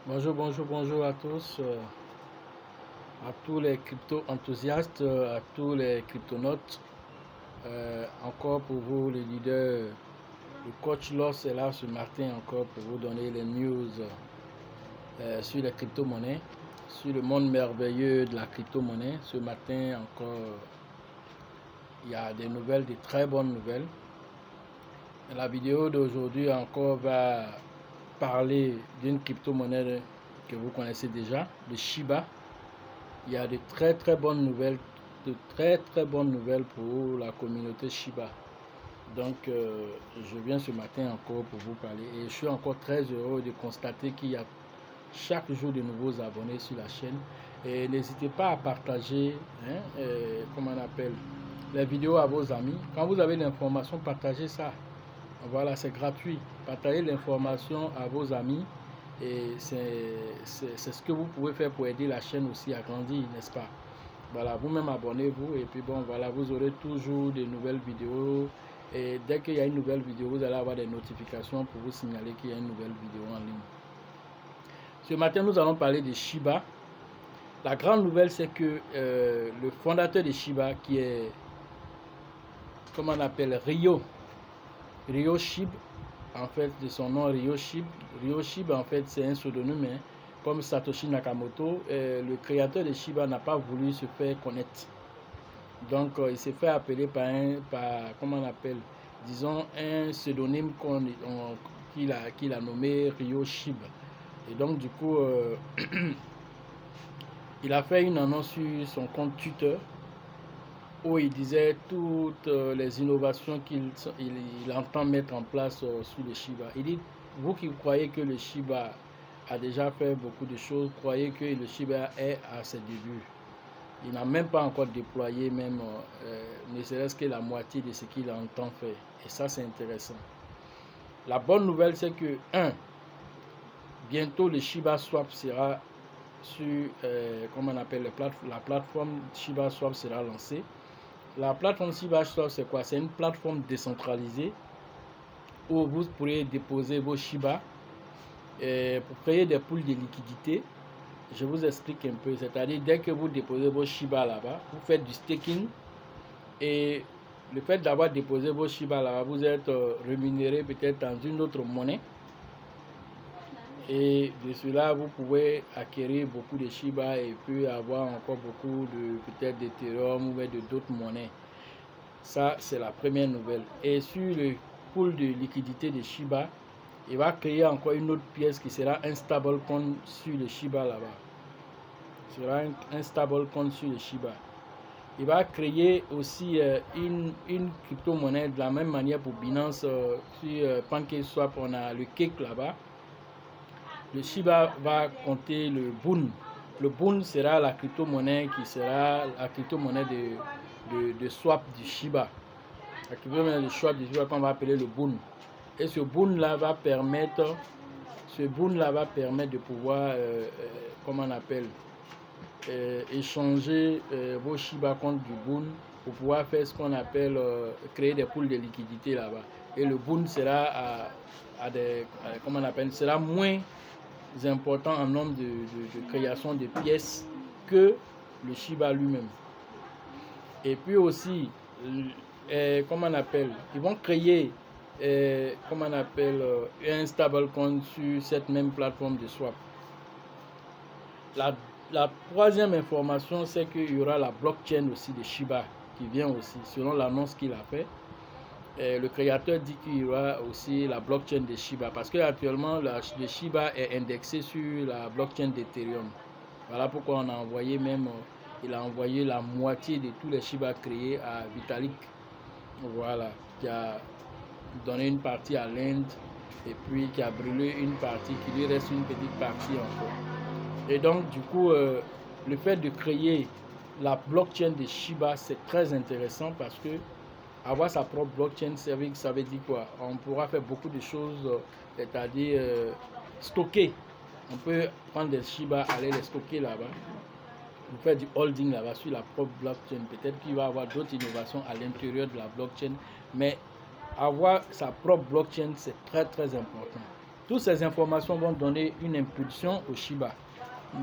Bonjour à tous, à tous les crypto-enthousiastes, à tous les cryptonautes. Encore pour vous, les leaders, le coach Loss est là ce matin encore pour vous donner les news sur les crypto-monnaies, sur le monde merveilleux de la crypto-monnaie. Ce matin encore, il y a des nouvelles, des très bonnes nouvelles. La vidéo d'aujourd'hui encore va parler d'une crypto-monnaie que vous connaissez déjà, le Shiba. Il y a de très bonnes nouvelles, de très bonnes nouvelles pour la communauté Shiba. Donc, je viens ce matin encore pour vous parler et je suis encore très heureux de constater qu'il y a chaque jour de nouveaux abonnés sur la chaîne. Et n'hésitez pas à partager, comment on appelle, les vidéos à vos amis. Quand vous avez l'information, partagez ça. Voilà, c'est gratuit. Partagez l'information à vos amis et c'est ce que vous pouvez faire pour aider la chaîne aussi à grandir, n'est-ce pas? Voilà, vous-même abonnez-vous et puis bon, voilà, vous aurez toujours de nouvelles vidéos et dès qu'il y a une nouvelle vidéo, vous allez avoir des notifications pour vous signaler qu'il y a une nouvelle vidéo en ligne. Ce matin, nous allons parler de Shiba. La grande nouvelle, c'est que le fondateur de Shiba, qui est, comment on appelle, Ryo Shib, en fait, de son nom Ryo Shib. Ryo Shib, en fait, c'est un pseudonyme, hein, comme Satoshi Nakamoto. Le créateur de Shiba n'a pas voulu se faire connaître. Donc, il s'est fait appeler par, comment on appelle, disons, un pseudonyme qu'il a nommé Ryo Shib. Et donc, du coup, il a fait une annonce sur son compte Twitter où il disait toutes les innovations qu'il entend mettre en place sur le Shiba. Il dit, vous qui croyez que le Shiba a déjà fait beaucoup de choses, croyez que le Shiba est à ses débuts. Il n'a même pas encore déployé même ne serait-ce que la moitié de ce qu'il entend faire. Et ça, c'est intéressant. La bonne nouvelle, c'est que, bientôt le Shiba Swap sera sur, comment on appelle, la plateforme Shiba Swap sera lancée. La plateforme Shiba Swap, c'est quoi? C'est une plateforme décentralisée où vous pourrez déposer vos Shiba pour créer des poules de liquidité. Je vous explique un peu. C'est-à-dire, dès que vous déposez vos Shiba là-bas, vous faites du staking et le fait d'avoir déposé vos Shiba là-bas, vous êtes rémunéré peut-être dans une autre monnaie. Et de cela, vous pouvez acquérir beaucoup de Shiba et puis avoir encore beaucoup de peut-être d'Ethereum ou de d'autres monnaies. Ça, c'est la première nouvelle. Et sur le pool de liquidité de Shiba, il va créer encore une autre pièce qui sera un stablecoin sur le Shiba là-bas. Ce sera un stablecoin sur le Shiba. Il va créer aussi une crypto-monnaie de la même manière pour Binance. Sur PancakeSwap, on a le Cake là-bas. Le Shiba va compter le Boon. Le Boon sera la crypto-monnaie qui sera la crypto-monnaie de swap du Shiba. La crypto-monnaie de swap du Shiba qu'on va appeler le Boon. Et ce Boon là va permettre de pouvoir, comment on appelle, échanger vos Shiba contre du Boon pour pouvoir faire ce qu'on appelle créer des poules de liquidité là-bas. Et le Boon sera comment on appelle, sera moins important en nombre de création de pièces que le Shiba lui-même. Et puis aussi, comment on appelle, ils vont créer comment on appelle, un stablecoin sur cette même plateforme de swap. La troisième information, c'est qu'il y aura la blockchain aussi de Shiba qui vient aussi, selon l'annonce qu'il a fait. Le créateur dit qu'il y aura aussi la blockchain de Shiba parce que actuellement le Shiba est indexé sur la blockchain d'Ethereum. Voilà pourquoi on a envoyé même, il a envoyé la moitié de tous les Shiba créés à Vitalik. Voilà, qui a donné une partie à l'Inde et puis qui a brûlé une partie, qui lui reste une petite partie encore. Et donc du coup, le fait de créer la blockchain de Shiba, c'est très intéressant parce que avoir sa propre blockchain, ça veut dire quoi? On pourra faire beaucoup de choses, c'est-à-dire stocker. On peut prendre des Shiba, aller les stocker là-bas, pour faire du holding là-bas sur la propre blockchain. Peut-être qu'il va y avoir d'autres innovations à l'intérieur de la blockchain, mais avoir sa propre blockchain, c'est très important. Toutes ces informations vont donner une impulsion au Shiba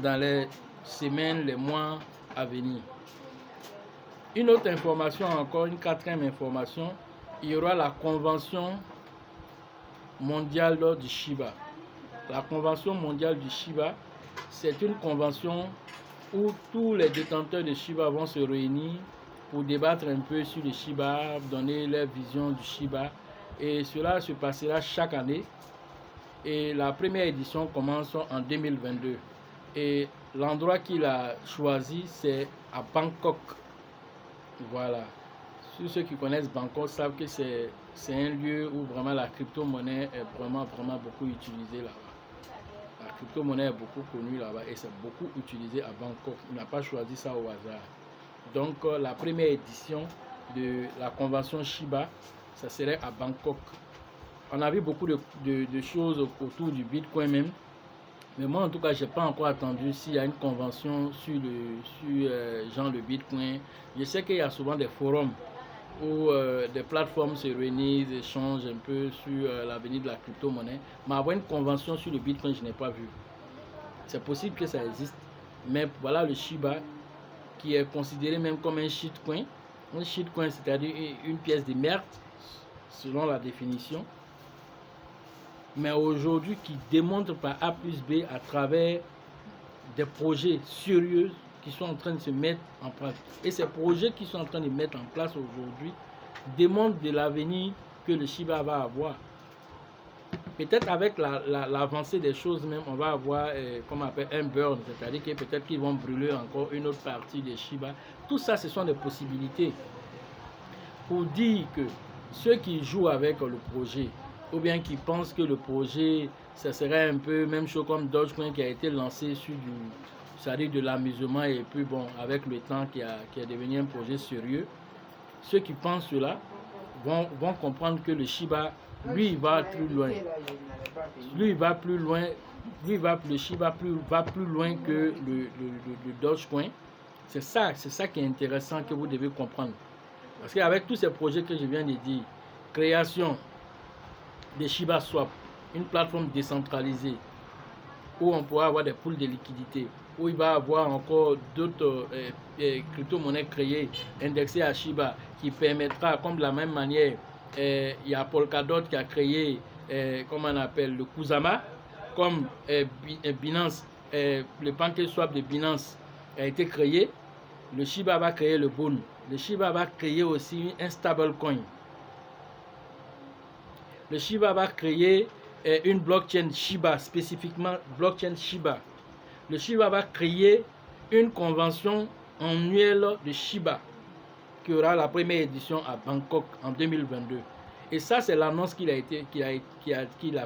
dans les semaines, les mois à venir. Une autre information encore, une quatrième information, il y aura la convention mondiale du Shiba. La convention mondiale du Shiba, c'est une convention où tous les détenteurs de Shiba vont se réunir pour débattre un peu sur le Shiba, donner leur vision du Shiba. Et cela se passera chaque année. Et la première édition commence en 2022. Et l'endroit qu'il a choisi, c'est à Bangkok. Voilà. Ceux qui connaissent Bangkok savent que c'est un lieu où vraiment la crypto-monnaie est vraiment beaucoup utilisée là-bas. La crypto-monnaie est beaucoup connue là-bas et c'est beaucoup utilisé à Bangkok. Il n'a pas choisi ça au hasard. Donc la première édition de la convention Shiba, ça serait à Bangkok. On a vu beaucoup de choses autour du Bitcoin même. Mais moi, en tout cas, je n'ai pas encore attendu s'il y a une convention sur le Bitcoin. Je sais qu'il y a souvent des forums où des plateformes se réunissent, échangent un peu sur l'avenir de la crypto-monnaie. Mais avoir une convention sur le Bitcoin, je n'ai pas vu. C'est possible que ça existe. Mais voilà le Shiba, qui est considéré même comme un shitcoin. Un shitcoin, c'est-à-dire une pièce de merde, selon la définition. Mais aujourd'hui qui démontre par A plus B à travers des projets sérieux qui sont en train de se mettre en place. Et ces projets qui sont en train de mettre en place aujourd'hui démontrent de l'avenir que le Shiba va avoir. Peut-être avec l'avancée des choses même, on va avoir comme on appelle un burn, c'est-à-dire que peut-être qu'ils vont brûler encore une autre partie des Shiba. Tout ça, ce sont des possibilités pour dire que ceux qui jouent avec le projet, ou bien qui pensent que le projet, ça serait un peu même chose comme Dogecoin qui a été lancé sur de l'amusement et puis bon, avec le temps qui est devenu un projet sérieux. Ceux qui pensent cela vont comprendre que le Shiba, lui, il va plus loin. Lui, il va plus loin. Le Shiba va plus loin que le Dogecoin. C'est ça qui est intéressant que vous devez comprendre. Parce qu'avec tous ces projets que je viens de dire, création de Shiba Swap, une plateforme décentralisée où on pourra avoir des pools de liquidités, où il va y avoir encore d'autres crypto-monnaies créées, indexées à Shiba, qui permettra, comme de la même manière, il y a Polkadot qui a créé, comment on appelle, le Kusama, comme Binance, le PancakeSwap de Binance a été créé, le Shiba va créer le Boon. Le Shiba va créer aussi un stablecoin. Le Shiba va créer une blockchain Shiba, spécifiquement blockchain Shiba. Le Shiba va créer une convention annuelle de Shiba qui aura la première édition à Bangkok en 2022. Et ça, c'est l'annonce qu'il a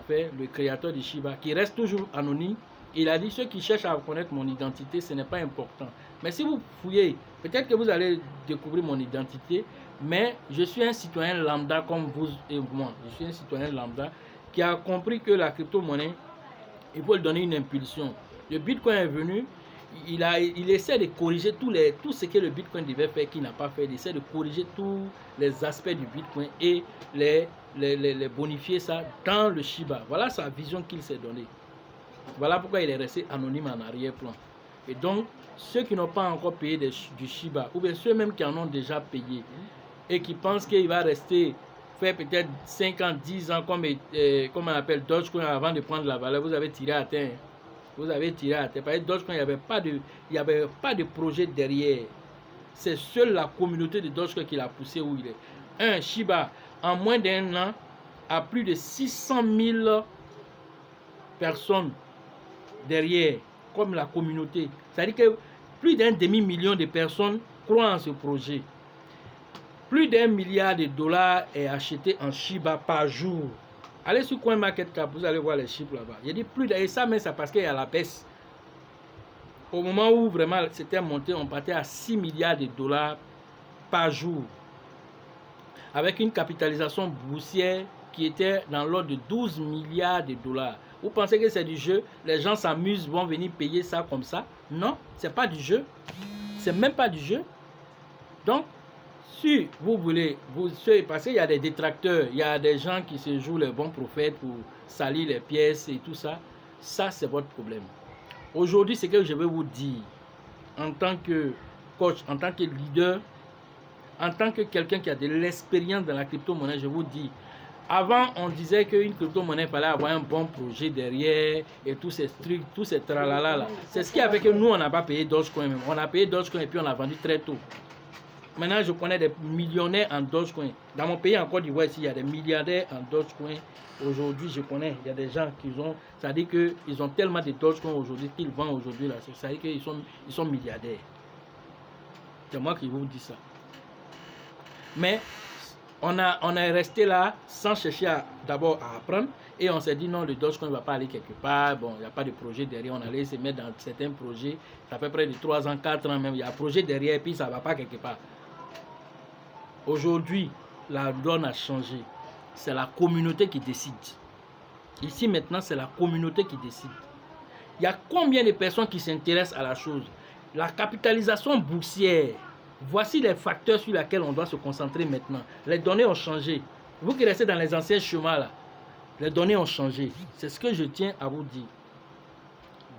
fait, le créateur de Shiba, qui reste toujours anonyme. Il a dit, ceux qui cherchent à connaître mon identité, ce n'est pas important. Mais si vous fouillez, peut-être que vous allez découvrir mon identité, mais je suis un citoyen lambda comme vous et moi. Je suis un citoyen lambda qui a compris que la crypto-monnaie, il faut lui donner une impulsion. Le Bitcoin est venu, il essaie de corriger tout ce que le Bitcoin devait faire qu'il n'a pas fait. Il essaie de corriger tous les aspects du Bitcoin et les bonifier ça dans le Shiba. Voilà sa vision qu'il s'est donnée. Voilà pourquoi il est resté anonyme en arrière-plan. Et donc, ceux qui n'ont pas encore payé du Shiba, ou bien ceux même qui en ont déjà payé, et qui pensent qu'il va rester, faire peut-être 5 ans, 10 ans, comme on appelle Dogecoin avant de prendre la valeur, vous avez tiré à terre. Vous avez tiré à terre. Parce que Dogecoin, il n'y avait pas de projet derrière. C'est seule la communauté de Dogecoin qui l'a poussé où il est. Un Shiba, en moins d'un an, a plus de 600 000 personnes derrière, comme la communauté. C'est-à-dire que plus d'un demi-million de personnes croient en ce projet. Plus d'1 milliard de dollars est acheté en Shiba par jour. Allez sur CoinMarketCap, vous allez voir les chiffres là-bas. Il dit plus et ça, mais c'est parce qu'il y a la baisse. Au moment où vraiment c'était monté, on partait à 6 milliards de dollars par jour. Avec une capitalisation boursière qui était dans l'ordre de 12 milliards de dollars. Vous pensez que c'est du jeu? Les gens s'amusent, vont venir payer ça comme ça? Non, c'est pas du jeu. C'est même pas du jeu. Donc, si vous voulez, parce qu'il y a des détracteurs, il y a des gens qui se jouent les bons prophètes pour salir les pièces et tout ça, ça c'est votre problème. Aujourd'hui, ce que je vais vous dire, en tant que coach, en tant que leader, en tant que quelqu'un qui a de l'expérience dans la crypto-monnaie, je vous dis, avant on disait qu'une crypto-monnaie, il fallait avoir un bon projet derrière et tous ces trucs, tous ces tralala là. C'est ce qui a fait que nous, on n'a pas payé Dogecoin même. On a payé Dogecoin et puis on a vendu très tôt. Maintenant, je connais des millionnaires en Dogecoin. Dans mon pays, en Côte d'Ivoire, ici, il y a des milliardaires en Dogecoin. Aujourd'hui, je connais, il y a des gens qui ont, ça veut dire qu'ils ont tellement de Dogecoin aujourd'hui qu'ils vendent aujourd'hui là. Ça veut dire qu'ils sont milliardaires. C'est moi qui vous dis ça. Mais on est resté là sans chercher d'abord à apprendre. Et on s'est dit non, le Dogecoin ne va pas aller quelque part. Bon, il n'y a pas de projet derrière. On allait se mettre dans certains projets. Ça fait près de 3 ans, 4 ans même. Il y a un projet derrière et puis ça ne va pas quelque part. Aujourd'hui, la donne a changé. C'est la communauté qui décide. Ici maintenant, c'est la communauté qui décide. Il y a combien de personnes qui s'intéressent à la chose? La capitalisation boursière. Voici les facteurs sur lesquels on doit se concentrer maintenant. Les données ont changé. Vous qui restez dans les anciens chemins là, les données ont changé. C'est ce que je tiens à vous dire.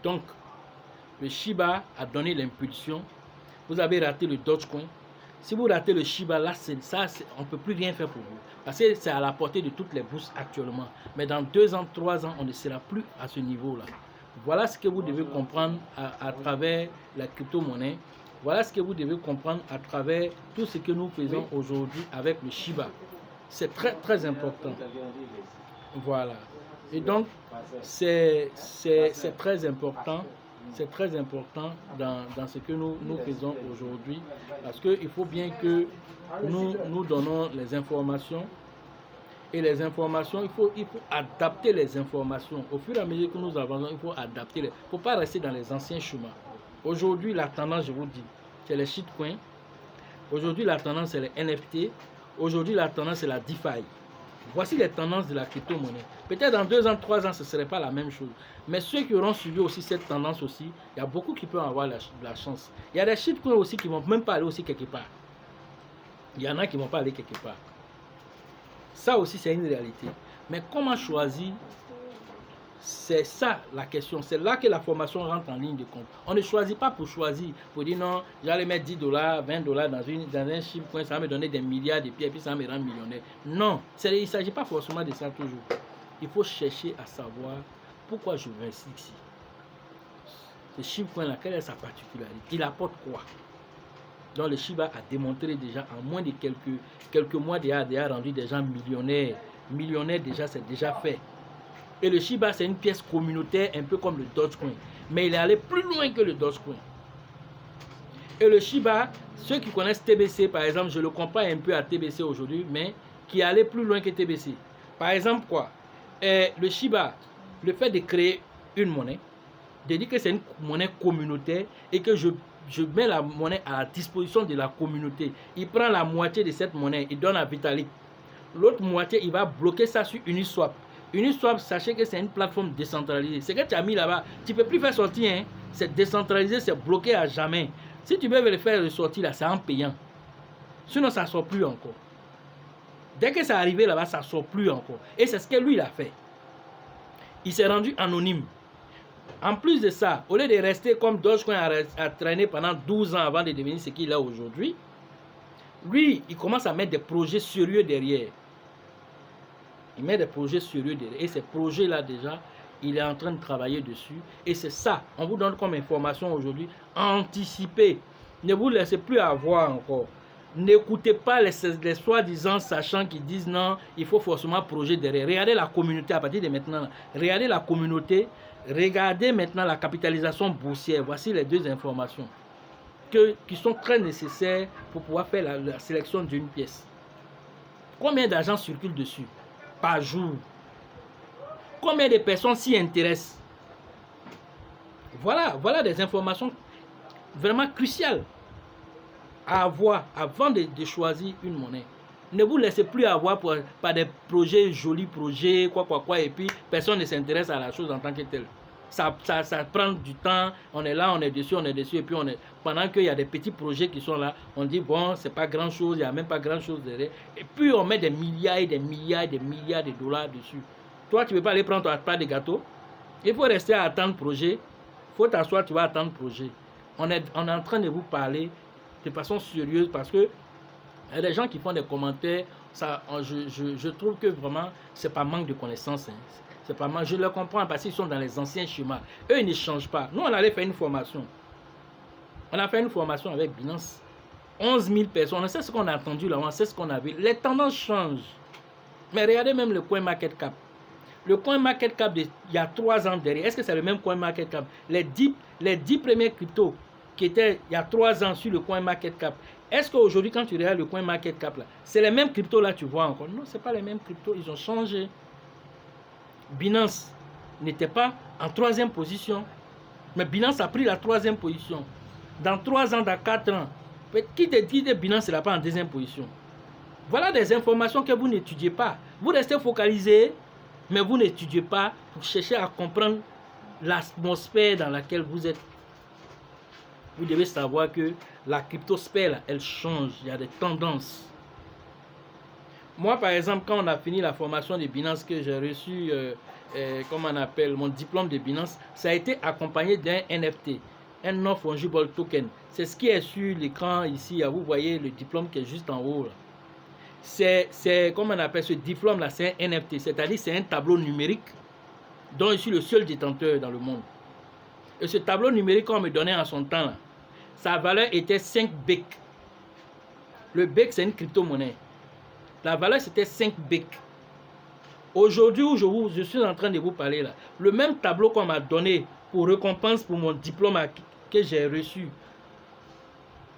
Donc, le Shiba a donné l'impulsion. Vous avez raté le Dogecoin. Si vous ratez le Shiba, là, on ne peut plus rien faire pour vous. Parce que c'est à la portée de toutes les bourses actuellement. Mais dans 2 ans, 3 ans, on ne sera plus à ce niveau-là. Voilà ce que vous devez comprendre à travers la crypto-monnaie. Voilà ce que vous devez comprendre à travers tout ce que nous faisons aujourd'hui avec le Shiba. C'est très, très important. Voilà. Et donc, c'est très important. C'est très important dans ce que nous faisons aujourd'hui, parce qu'il faut bien que nous donnons les informations, et les informations, il faut adapter les informations. Au fur et à mesure que nous avançons, il faut adapter. Il ne faut pas rester dans les anciens chemins. Aujourd'hui, la tendance, je vous dis, c'est les shitcoins. Aujourd'hui, la tendance, c'est les NFT. Aujourd'hui, la tendance, c'est la DeFi. Voici les tendances de la crypto-monnaie. Peut-être dans 2 ans, 3 ans, ce ne serait pas la même chose. Mais ceux qui auront suivi aussi cette tendance aussi, il y a beaucoup qui peuvent avoir la chance. Il y a des shitcoins aussi qui ne vont même pas aller aussi quelque part. Il y en a qui ne vont pas aller quelque part. Ça aussi, c'est une réalité. Mais comment choisir? C'est ça la question. C'est là que la formation rentre en ligne de compte. On ne choisit pas pour choisir. Pour dire non, j'allais mettre $10, $20 dans un shitcoin, ça va me donner des milliards de pieds et puis ça va me rendre millionnaire. Non, il ne s'agit pas forcément de ça toujours. Il faut chercher à savoir pourquoi je vais ici. Ce shitcoin-là, quelle est sa particularité? Il apporte quoi? Donc le Shiba a démontré déjà en moins de quelques mois déjà rendu des gens millionnaires. Millionnaires déjà, c'est déjà fait. Et le Shiba, c'est une pièce communautaire, un peu comme le Dogecoin. Mais il est allé plus loin que le Dogecoin. Et le Shiba, ceux qui connaissent TBC, par exemple, je le compare un peu à TBC aujourd'hui, mais qui est allé plus loin que TBC. Par exemple, quoi? Le Shiba, le fait de créer une monnaie, de dire que c'est une monnaie communautaire et que je mets la monnaie à la disposition de la communauté. Il prend la moitié de cette monnaie, il donne à Vitalik. L'autre moitié, il va bloquer ça sur Uniswap. Uniswap, sachez que c'est une plateforme décentralisée. Ce que tu as mis là-bas, tu ne peux plus faire sortir. Hein? C'est décentralisé, c'est bloqué à jamais. Si tu veux le faire ressortir là, c'est en payant. Sinon, ça ne sort plus encore. Dès que c'est arrivé là-bas, ça ne sort plus encore. Et c'est ce que lui, il a fait. Il s'est rendu anonyme. En plus de ça, au lieu de rester comme Dogecoin a traîné pendant 12 ans avant de devenir ce qu'il est aujourd'hui, lui, il commence à mettre des projets sérieux derrière. Il met des projets sérieux derrière. Et ces projets-là, déjà, il est en train de travailler dessus. Et c'est ça, on vous donne comme information aujourd'hui, anticipez. Ne vous laissez plus avoir encore. N'écoutez pas les soi-disant sachants qui disent non, il faut forcément projet derrière. Regardez la communauté à partir de maintenant. Regardez la communauté. Regardez maintenant la capitalisation boursière. Voici les 2 informations qui sont très nécessaires pour pouvoir faire la sélection d'une pièce. Combien d'argent circule dessus par jour? Combien de personnes s'y intéressent? Voilà des informations vraiment cruciales à avoir avant de choisir une monnaie. Ne vous laissez plus avoir par des projets, jolis projets, quoi, et puis personne ne s'intéresse à la chose en tant que telle. ça prend du temps, on est là, on est dessus, et puis pendant qu'il y a des petits projets qui sont là, on dit bon, c'est pas grand chose, il n'y a même pas grand chose derrière, et puis on met des milliards et des milliards et des milliards de dollars dessus. Toi, tu ne peux pas aller prendre ta part de gâteau, il faut rester à attendre le projet, il faut t'asseoir, tu vas attendre le projet. On est en train de vous parler de façon sérieuse parce que il y a des gens qui font des commentaires, ça, je trouve que vraiment, c'est pas manque de connaissances. Hein. C'est pas mal, je le comprends parce qu'ils sont dans les anciens schémas. Eux, ils ne changent pas. Nous, on allait faire une formation. On a fait une formation avec Binance. 11 000 personnes. On sait ce qu'on a entendu là, on sait ce qu'on a vu. Les tendances changent. Mais regardez même le coin market cap. Le coin market cap il y a 3 ans derrière, est-ce que c'est le même coin market cap? Les 10 premiers cryptos qui étaient il y a 3 ans sur le coin market cap, est-ce qu'aujourd'hui, quand tu regardes le coin market cap là, c'est les mêmes cryptos là, tu vois encore? Non, ce n'est pas les mêmes cryptos, ils ont changé. Binance n'était pas en 3e position, mais Binance a pris la 3e position. Dans 3 ans, dans 4 ans, qui te dit que Binance n'est pas en 2e position? Voilà des informations que vous n'étudiez pas. Vous restez focalisé, mais vous n'étudiez pas pour chercher à comprendre l'atmosphère dans laquelle vous êtes. Vous devez savoir que la cryptosphère, elle change, il y a des tendances. Moi, par exemple, quand on a fini la formation de Binance, que j'ai reçu, comment on appelle, mon diplôme de Binance, ça a été accompagné d'un NFT, un non-fungible token. C'est ce qui est sur l'écran ici. Vous voyez le diplôme qui est juste en haut. C'est comment on appelle ce diplôme-là, c'est un NFT, c'est-à-dire c'est un tableau numérique dont je suis le seul détenteur dans le monde. Et ce tableau numérique qu'on me donnait en son temps, là, sa valeur était 5 BEC. Le BEC, c'est une crypto-monnaie. La valeur, c'était 5 BEC. Aujourd'hui, où je suis en train de vous parler, là, le même tableau qu'on m'a donné pour récompense pour mon diplôme que j'ai reçu,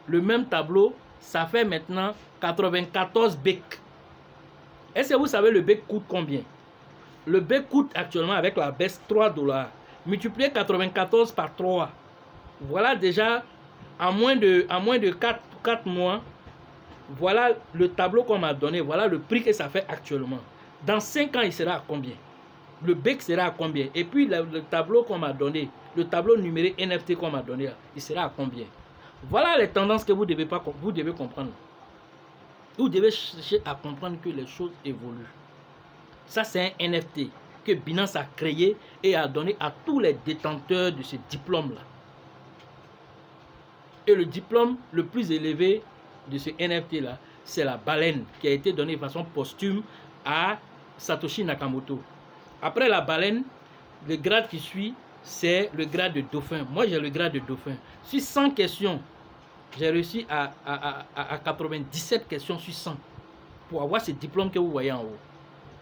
le même tableau, ça fait maintenant 94 BEC. Est-ce que vous savez le BEC coûte combien? Le BEC coûte actuellement, avec la baisse, 3 $. Multipliez 94 par 3. Voilà déjà, en moins de 4 mois, voilà le tableau qu'on m'a donné, voilà le prix que ça fait actuellement. Dans 5 ans, il sera à combien? Le BEC sera à combien? Et puis le tableau qu'on m'a donné, le tableau numérique NFT qu'on m'a donné, il sera à combien? Voilà les tendances que vous devez comprendre. Vous devez chercher à comprendre que les choses évoluent. Ça, c'est un NFT que Binance a créé et a donné à tous les détenteurs de ce diplôme-là. Et le diplôme le plus élevé de ce NFT-là, c'est la baleine qui a été donnée de façon posthume à Satoshi Nakamoto. Après la baleine, le grade qui suit, c'est le grade de dauphin. Moi, j'ai le grade de dauphin. Sur 100 questions, j'ai réussi à 97 questions sur 100 pour avoir ce diplôme que vous voyez en haut.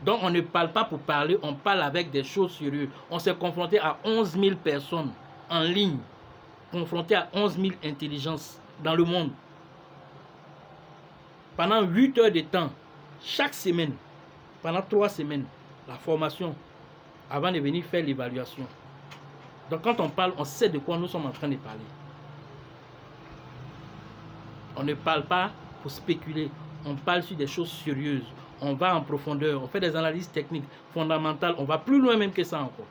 Donc, on ne parle pas pour parler, on parle avec des choses sérieuses. On s'est confronté à 11 000 personnes en ligne, confronté à 11 000 intelligences dans le monde. Pendant 8 heures de temps, chaque semaine, pendant 3 semaines, la formation, avant de venir faire l'évaluation. Donc quand on parle, on sait de quoi nous sommes en train de parler. On ne parle pas pour spéculer, on parle sur des choses sérieuses. On va en profondeur, on fait des analyses techniques fondamentales, on va plus loin même que ça encore.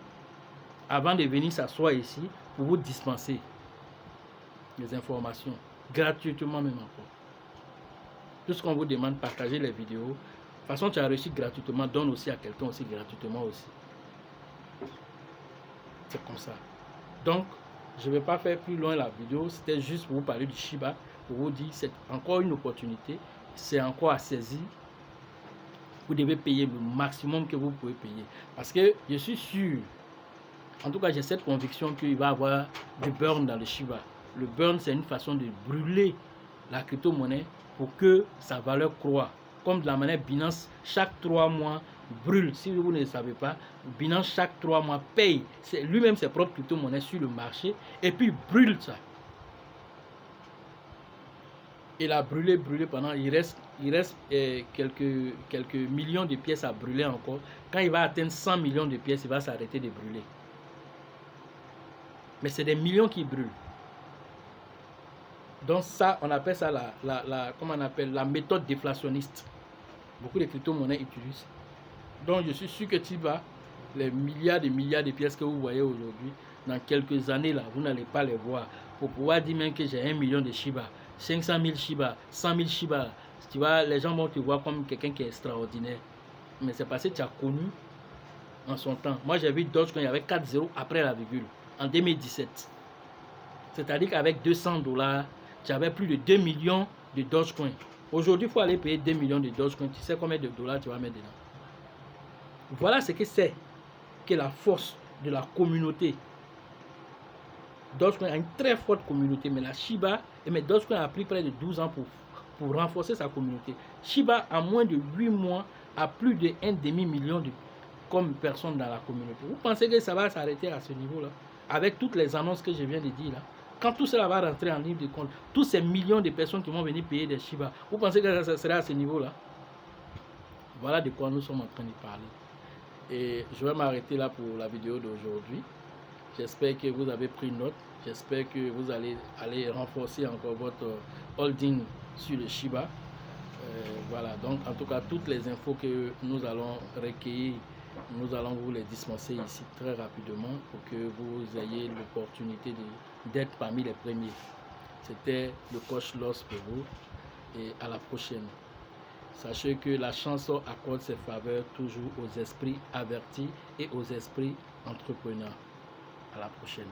Avant de venir s'asseoir ici pour vous dispenser des informations, gratuitement même encore. Tout ce qu'on vous demande, partagez les vidéos. De toute façon, tu as reçu gratuitement, donne aussi à quelqu'un aussi gratuitement aussi. C'est comme ça. Donc, je ne vais pas faire plus loin la vidéo. C'était juste pour vous parler du Shiba, pour vous dire c'est encore une opportunité. C'est encore à saisir. Vous devez payer le maximum que vous pouvez payer. Parce que je suis sûr, en tout cas j'ai cette conviction qu'il va y avoir du burn dans le Shiba. Le burn, c'est une façon de brûler la crypto-monnaie pour que sa valeur croît. Comme de la manière Binance, chaque 3 mois, brûle. Si vous ne le savez pas, Binance, chaque 3 mois, paye lui-même ses propres crypto-monnaies sur le marché et puis brûle ça. Il a brûlé pendant, il reste quelques millions de pièces à brûler encore. Quand il va atteindre 100 millions de pièces, il va s'arrêter de brûler. Mais c'est des millions qui brûlent. Donc ça, on appelle ça comment on appelle, la méthode déflationniste. Beaucoup de crypto-monnaies utilisent. Donc je suis sûr que tu vas, les milliards de pièces que vous voyez aujourd'hui, dans quelques années, là, vous n'allez pas les voir. Pour pouvoir dire même que j'ai 1 million de Shiba, 500 000 Shiba, 100 000 Shiba, tu vois, les gens vont te voir comme quelqu'un qui est extraordinaire. Mais c'est parce que tu as connu en son temps. Moi, j'ai vu Dogecoin, il y avait 4 zéros après la virgule, en 2017. C'est-à-dire qu'avec 200 $, tu avais plus de 2 millions de Dogecoin. Aujourd'hui, il faut aller payer 2 millions de Dogecoin. Tu sais combien de dollars tu vas mettre dedans. Voilà ce que c'est que la force de la communauté. Dogecoin a une très forte communauté, mais la Shiba, mais Dogecoin a pris près de 12 ans pour renforcer sa communauté. Shiba, en moins de 8 mois, a plus de 1 demi-million de personnes dans la communauté. Vous pensez que ça va s'arrêter à ce niveau-là? Avec toutes les annonces que je viens de dire là, quand tout cela va rentrer en ligne de compte, tous ces millions de personnes qui vont venir payer des Shiba, vous pensez que ça sera à ce niveau-là? Voilà de quoi nous sommes en train de parler. Et je vais m'arrêter là pour la vidéo d'aujourd'hui. J'espère que vous avez pris note. J'espère que vous allez renforcer encore votre holding sur le Shiba. Voilà, donc en tout cas, toutes les infos que nous allons recueillir, nous allons vous les dispenser ici très rapidement pour que vous ayez l'opportunité d'être parmi les premiers. C'était le coach Loss pour vous et à la prochaine. Sachez que la chanson accorde ses faveurs toujours aux esprits avertis et aux esprits entrepreneurs. À la prochaine.